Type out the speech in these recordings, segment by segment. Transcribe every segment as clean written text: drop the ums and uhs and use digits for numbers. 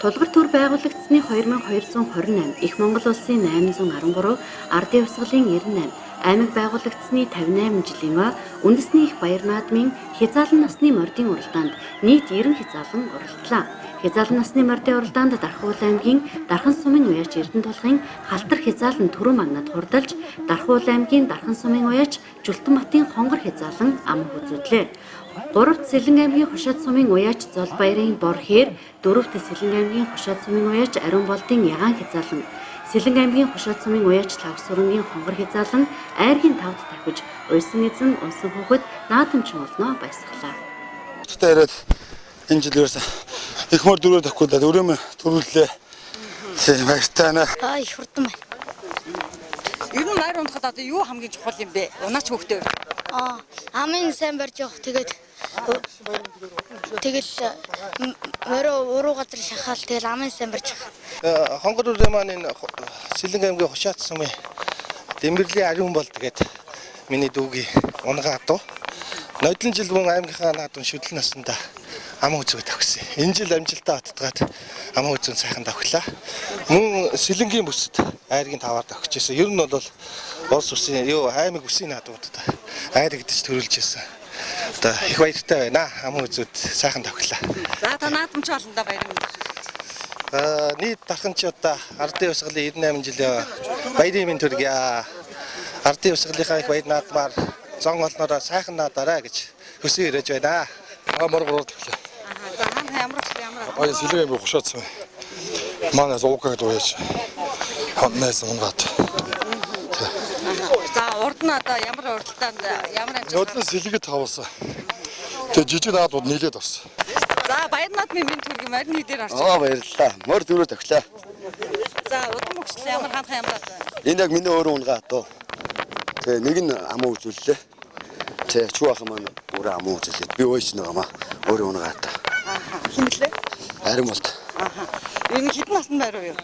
Тулгар төр байгуулагдсаны 2228, Их Монгол улсын 813, Ардын Хувьсгалын 98, аймаг байгуулагдсаны 58 жилийн үндэсний их баяр наадмын хязаалан насны мордын уралдаанд нийт 90 хязаалан оролдлоо. Хязаалан насны мордын уралдаанд Дархуул аймгийн Дархан сумын уяач Эрдэнэтулгын Халтар хязаалан түрүү магнад хурдалж, Дархуул аймгийн Дархан сумын уяач Жүлтэнбатын хонгор хязаалан ам үзүүллээ. 3-т Сэлэн аймгийн Хушаад сумын уяач Золбаярын бор хээр, 4-т Сэлэн аймгийн Хушаад сумын уяач Ариун болдын ягаан хязаалан, Сэлэн аймгийн Хушаад сумын уяач Лавсүрэнгийн хонгор хязаалан айргийн 5-д тавьж, уйсан эзэн унсан хүүхэд наадамч олноо баясгалаа. Тэгтээ яриад энэ жил ерөөсө их мөр дөрөв тавихгүй да өрөөмө төрүүллээ. Баяртай наа. Их хурдан байна. Ер нь найр унахад одоо юу хамгийн чухал юм бэ? Унаач хөвгтөө. Амын сайн барьж явах тэгэл мөрөө уруу газар шахаал тэгэл амын сайн барьж явах. Хонгор үрээ маань энэ Сэлэн аймгийн Хушаад сумын Дэмбэрлийн ариун болд гэдэг миний дүүгийн унгаа дуу. Нодлон жил мөн аймгийнхаа наадам шүдэл наснда ам үзүүг тавьсан. Энэ жил амжилтаа баттгаад ам үзүүн сайхан тавхлаа. Мөн Сэлэнгийн бүсэд айргийн 5-аар тавьчихсан. Ер нь бол улс үсийн аймаг үсийн наадмуудад айр гэдэж төрүүлж ирсэн. Одоо их баяртай байна. Ам үзүүд сайхан тавхлаа. За та наадамч олондоо баяр мэнд. Нийт Дарханч одоо Ардын Хувьсгалын 98 жилийн баярын мэнд төргий. Ардын Хувьсгалынхаа их баяр наадмаар зон олноороо сайхан наадаарай гэж хүсэж ирэж байна. Моргороор тэглээ. За хаана ямар. Сэлэн аймгийн Хушаад сум. Манайс уугаг дууяач. Хоннаас унгаад. За урд нь одоо ямар уралдаанд ямар амжилт. Нодлон сэлэгэд тавсан. Тэгээ жижиг наадууд нийлээд орсон. За баяр наадмын мэнд төргий марины дээр орсон. Баярлалаа. Мөр дөрөв тавьлаа. За удам өгчлээ ямар хаанхаа ямар. Энэ яг миний өөрөө унгаа доо. Тэгээ нэг нь амуу үзүүллээ. Тэгээ чуу ах маань өөрөө амуу үзүүлээ. Би өөч нэг амаа өөрөө унгаа та. Химлээ. Ариун болт. Энэ хэдэн насны байр уу?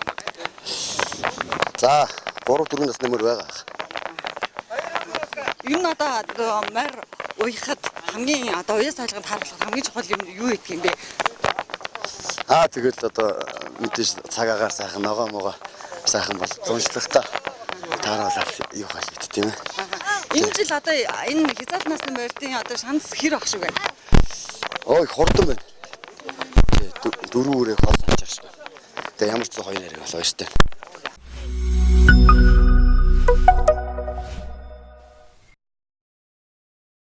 За 3-4 насны мөр байгаа. Энэ одоо мар уяхад хамгийн одоо уяас цайлганд харуулах хамгийн чухал юм юу гэдэг юм бэ? Тэгэл одоо мэдээж цагаагаар сайхан ногоо могоо сайхан бол зуншлагтай тааруулаад юу хаа гэдэг тийм ээ. Энэ жил одоо энэ хязгаалт насны мордын одоо шанс хэр ах шиг байна? Их хурдан байна. Дөрөв үрээ хол хийж байгаа. Тэгээ ямар ч 2 нарыг болоо штэ.